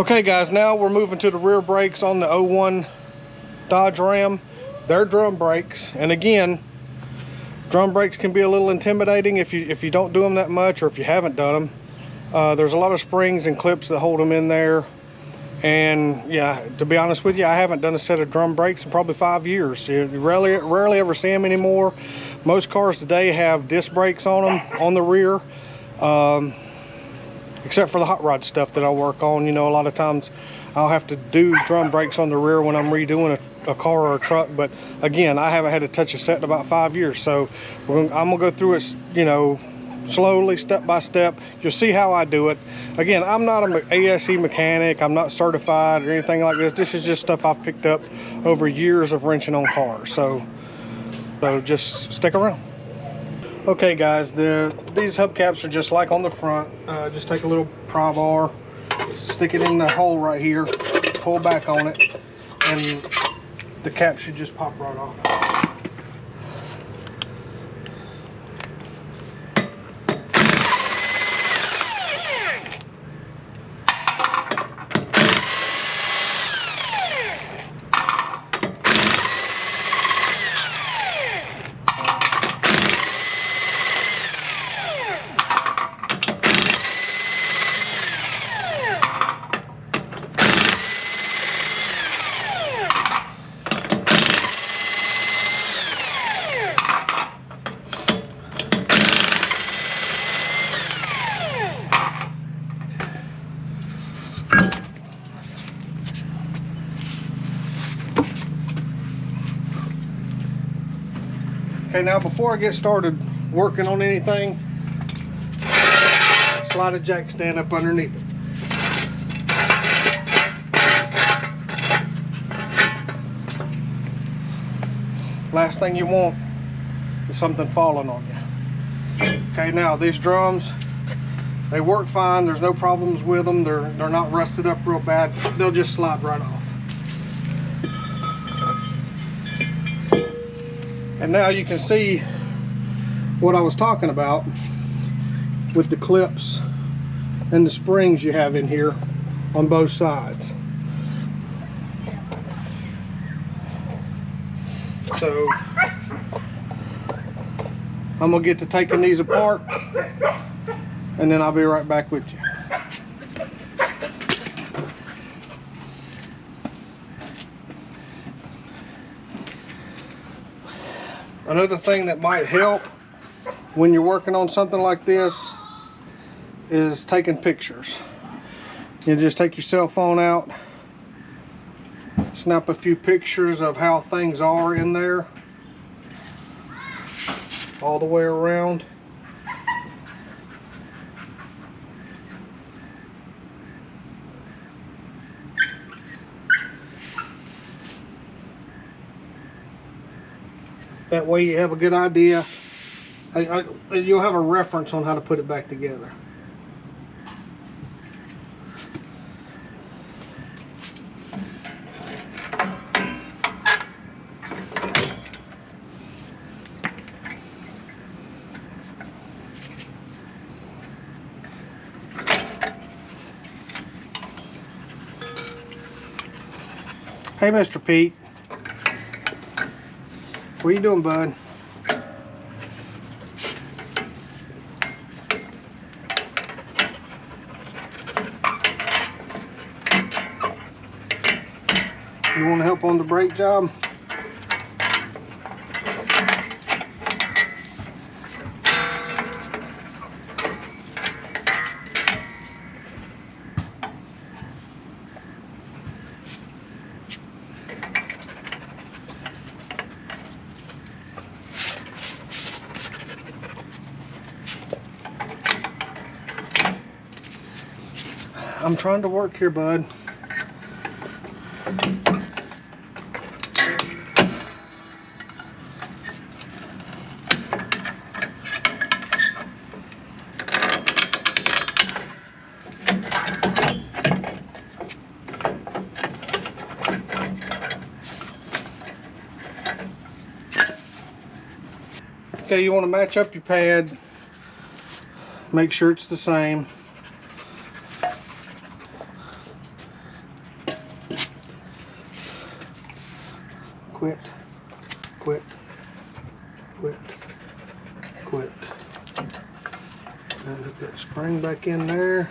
Okay guys, now we're moving to the rear brakes on the 01 Dodge Ram. They're drum brakes, and again, drum brakes can be a little intimidating if you don't do them that much, or if you haven't done them. There's a lot of springs and clips that hold them in there, and yeah, to be honest with you, I haven't done a set of drum brakes in probably 5 years. You rarely ever see them anymore. Most cars today have disc brakes on them on the rear, except for the hot rod stuff that I work on. You know, a lot of times I'll have to do drum brakes on the rear when I'm redoing a car or a truck, but again, I haven't had to touch a set in about 5 years, so I'm gonna go through it, you know, slowly, step by step. You'll see how I do it. Again, I'm not an ASE mechanic, I'm not certified or anything like this. This is just stuff I've picked up over years of wrenching on cars, so just stick around. Okay guys, these hubcaps are just like on the front. Just take a little pry bar, stick it in the hole right here, pull back on it, and the cap should just pop right off. Okay, now before I get started working on anything, slide a jack stand up underneath it. Last thing you want is something falling on you. Okay, now these drums, they work fine. There's no problems with them. They're not rusted up real bad. They'll just slide right off. And now you can see what I was talking about with the clips and the springs you have in here on both sides. So I'm gonna get to taking these apart, and then I'll be right back with you. Another thing that might help when you're working on something like this is taking pictures. You just take your cell phone out, snap a few pictures of how things are in there all the way around. That way you have a good idea. You'll have a reference on how to put it back together. Hey, Mr. Pete. What are you doing, bud? You want to help on the brake job? I'm trying to work here, bud. Okay, you want to match up your pad. Make sure it's the same. Quit, quit, quit, quit. And hook that spring back in there.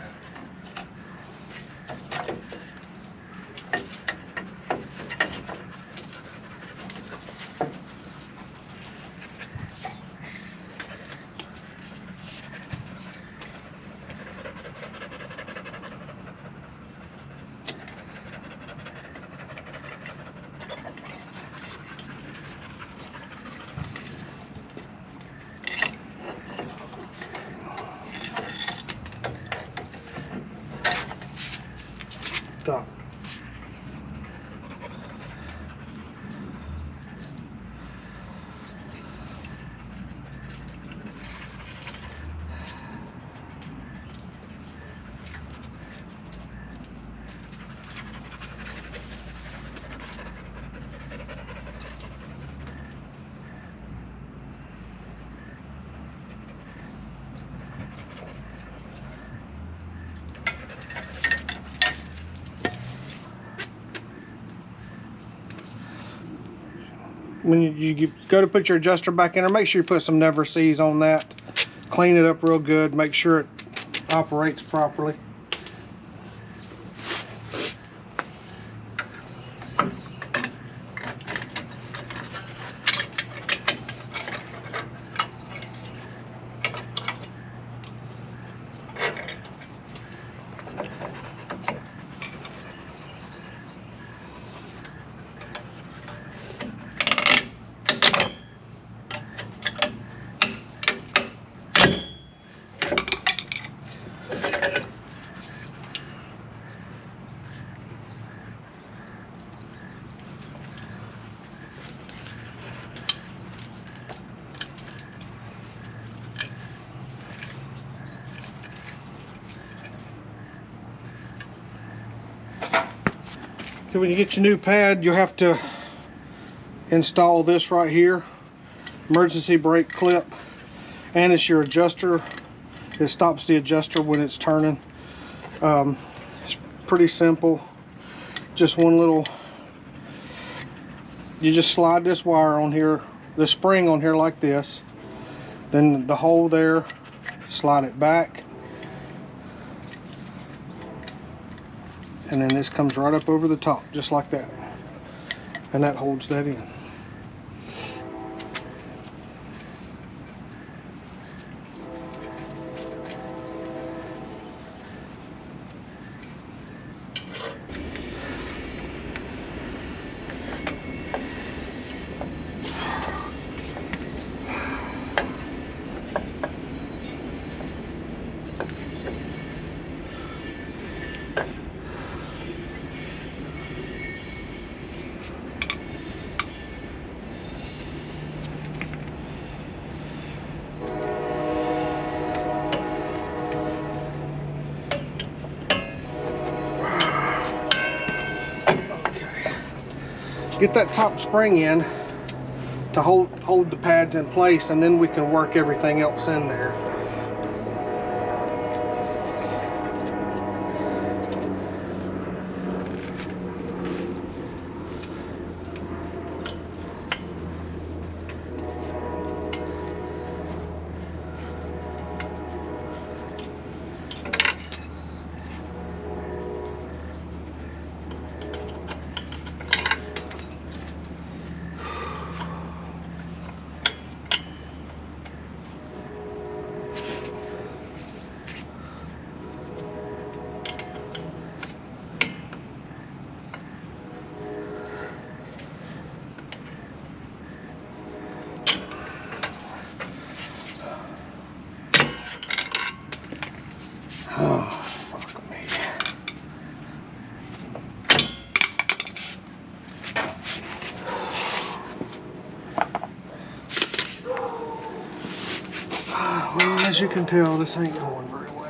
Stop. When you go to put your adjuster back in there, make sure you put some Never Seez on that. Clean it up real good. Make sure it operates properly. When you get your new pad, you'll have to install this right here, emergency brake clip, and it's your adjuster. It stops the adjuster when it's turning. It's pretty simple. Just one little, you just slide this wire on here, the spring on here like this, then the hole there, slide it back, and then this comes right up over the top, just like that. And that holds that in. Get that top spring in to hold the pads in place, and then we can work everything else in there. Oh, fuck me. Well, as you can tell, this ain't going very well.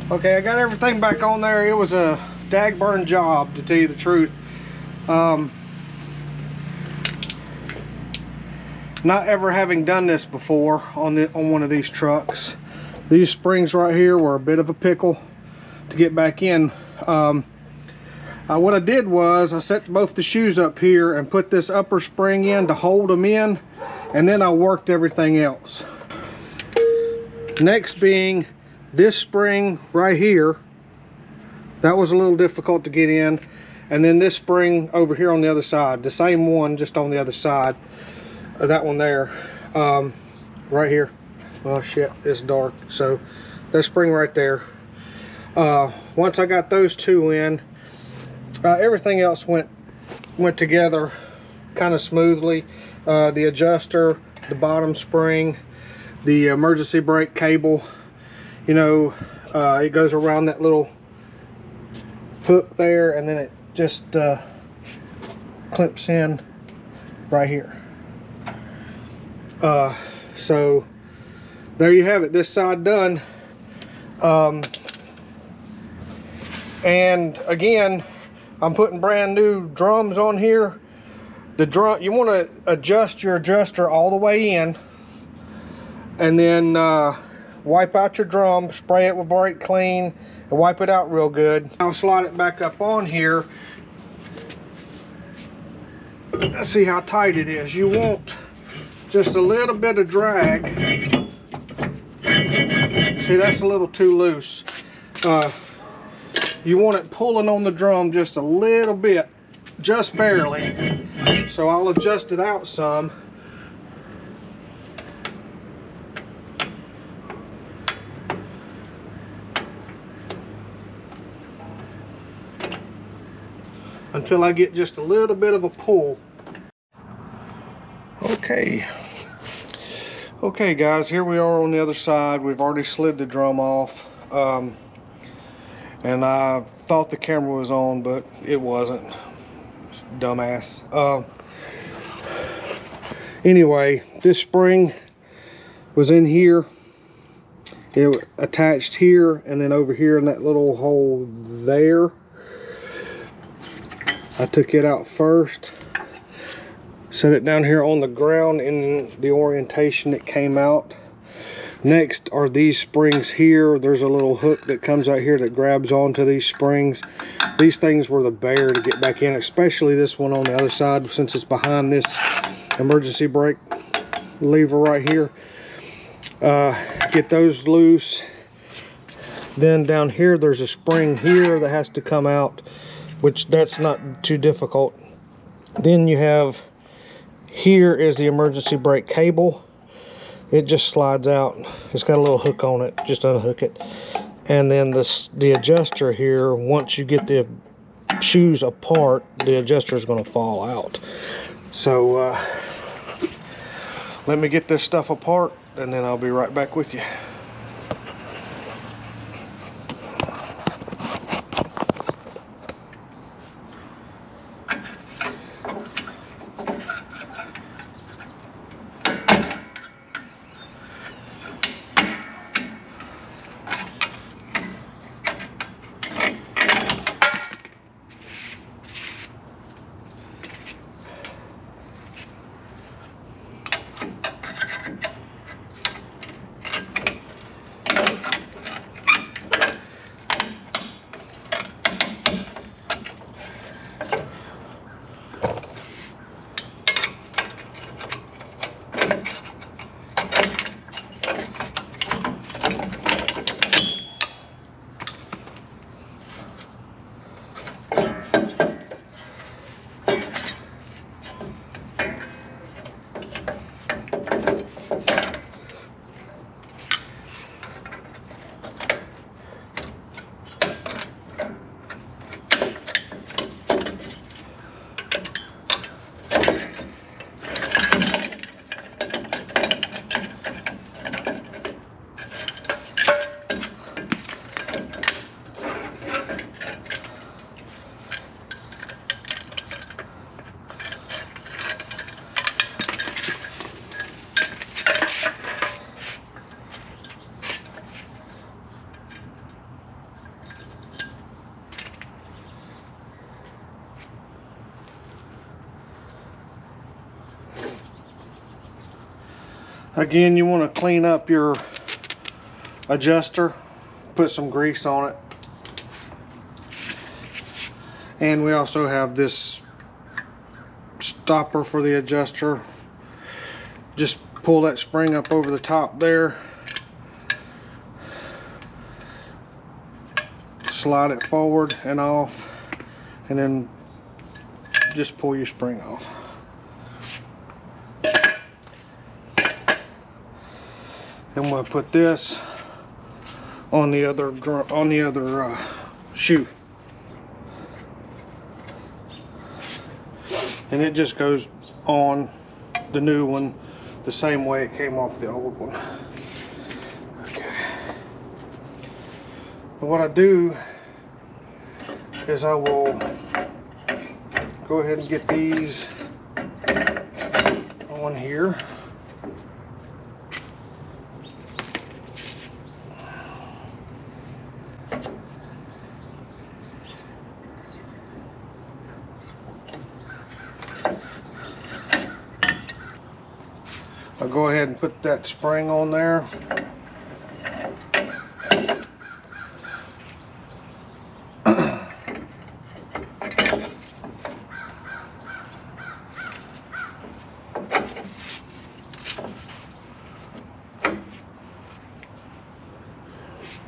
Okay, I got everything back on there. It was a dagburn job, to tell you the truth. Not ever having done this before on one of these trucks. These springs right here were a bit of a pickle to get back in. What I did was I set both the shoes up here and put this upper spring in to hold them in, and then I worked everything else. Next being this spring right here. That was a little difficult to get in. And then this spring over here on the other side, the same one, just on the other side. That one there, right here. Well, shit, it's dark. So that spring right there. Once I got those two in, everything else went together kind of smoothly. The adjuster, the bottom spring, the emergency brake cable, you know, it goes around that little hook there, and then it just clips in right here. So there you have it, this side done. And again, I'm putting brand new drums on here. The drum, you want to adjust your adjuster all the way in, and then wipe out your drum, spray it with brake clean, and wipe it out real good. I'll slide it back up on here. Let's see how tight it is. You want just a little bit of drag. See, that's a little too loose. You want it pulling on the drum just a little bit, just barely. So I'll adjust it out some. Until I get just a little bit of a pull. Okay guys, here we are on the other side. We've already slid the drum off. And I thought the camera was on, but it wasn't. Dumbass. Anyway, this spring was in here. It was attached here, and then over here in that little hole there. I took it out first, set it down here on the ground in the orientation it came out. Next are these springs here. There's a little hook that comes out here that grabs onto these springs. These things were the bear to get back in, especially this one on the other side, since it's behind this emergency brake lever right here. Get those loose. Then down here there's a spring here that has to come out, which that's not too difficult. Then you have, here is the emergency brake cable. It just slides out. It's got a little hook on it, just unhook it. And then the adjuster here, once you get the shoes apart, the adjuster is going to fall out. So let me get this stuff apart, and then I'll be right back with you. Again, you want to clean up your adjuster, put some grease on it. And we also have this stopper for the adjuster. Just pull that spring up over the top there, slide it forward and off, and then just pull your spring off. And we'll put this on the other shoe, and it just goes on the new one the same way it came off the old one. Okay. But what I do is I will go ahead and get these on here. I'll go ahead and put that spring on there.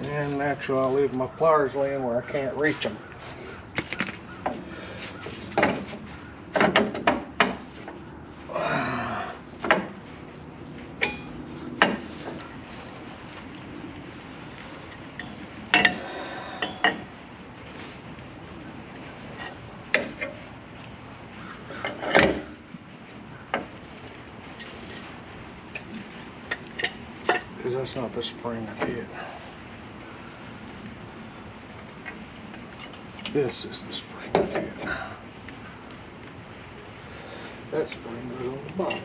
And naturally I'll leave my pliers laying where I can't reach them. Because that's not the spring I did. This is the spring I did. That spring goes on the bottom.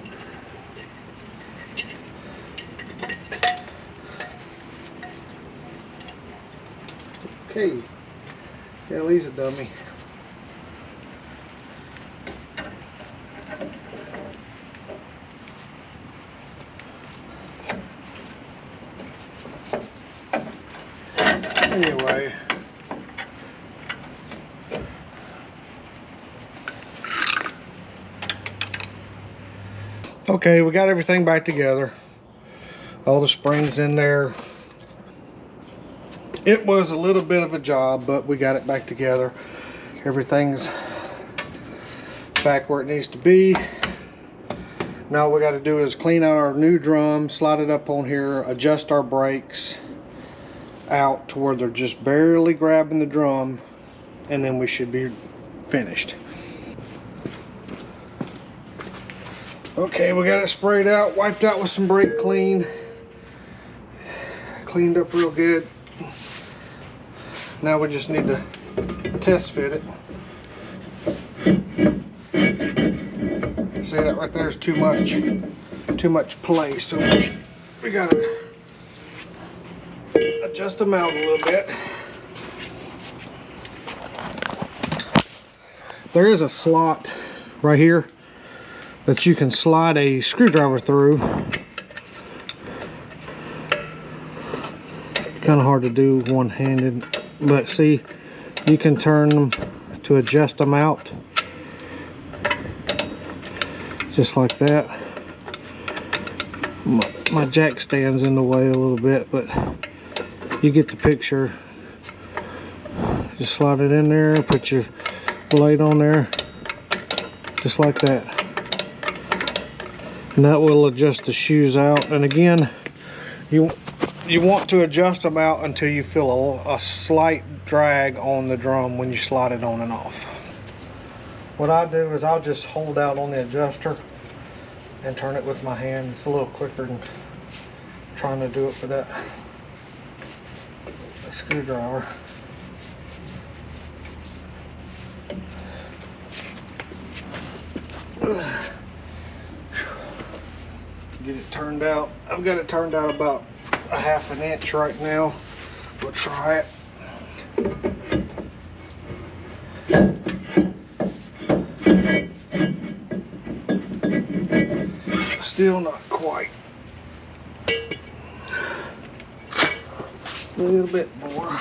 Okay, Kelly's a dummy. Anyway, okay, we got everything back together. All the springs in there. It was a little bit of a job, but we got it back together. Everything's back where it needs to be. Now what we got to do is clean out our new drum, slide it up on here, adjust our brakes out to where they're just barely grabbing the drum, and then we should be finished. Okay, we got it sprayed out, wiped out with some brake clean, cleaned up real good. Now we just need to test fit it. See, that right there is too much play, so we gotta adjust them out a little bit. There is a slot right here that you can slide a screwdriver through. Kind of hard to do one-handed, but see, you can turn them to adjust them out just like that. My jack stands in the way a little bit, but you get the picture. Just slide it in there, put your blade on there, just like that. And that will adjust the shoes out. And again, you want to adjust them out until you feel a slight drag on the drum when you slide it on and off. What I do is I'll just hold out on the adjuster and turn it with my hand. It's a little quicker than trying to do it with that screwdriver. Get it turned out. I've got it turned out about a ½ an inch right now. We'll try it. Still not quite a little bit more.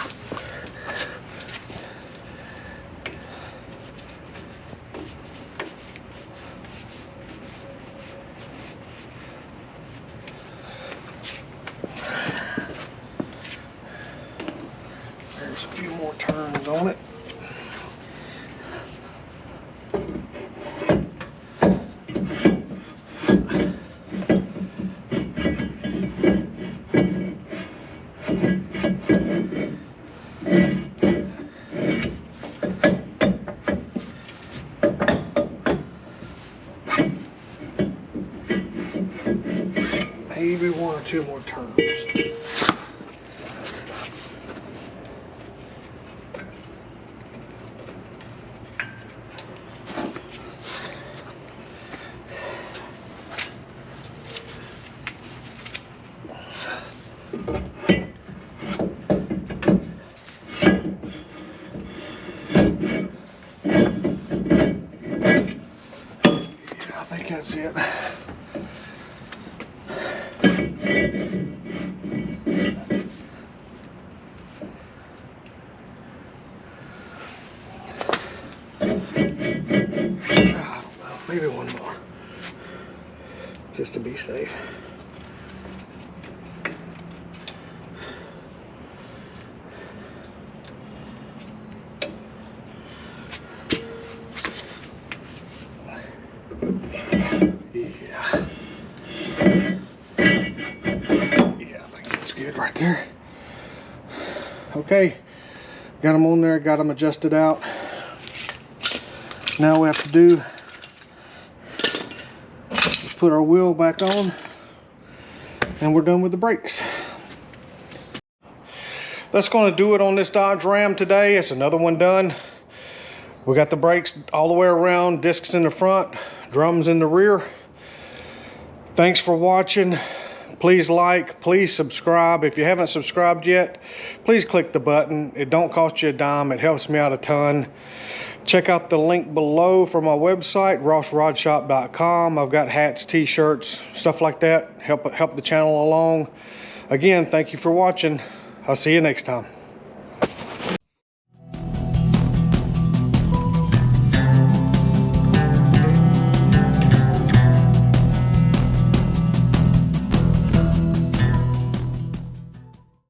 There's a few more turns on it. Maybe one or two more turns. Yeah, I think that's it. Maybe one more, just to be safe. Yeah, I think that's good right there. Okay, got them on there, got them adjusted out. Now we have to do is put our wheel back on, and we're done with the brakes. That's going to do it on this Dodge Ram today. It's another one done. We got the brakes all the way around, discs in the front, drums in the rear. Thanks for watching. Please like, please subscribe. If you haven't subscribed yet, please click the button. It don't cost you a dime. It helps me out a ton. Check out the link below for my website, rossrodshop.com. I've got hats, t-shirts, stuff like that. Help the channel along. Again, thank you for watching. I'll see you next time.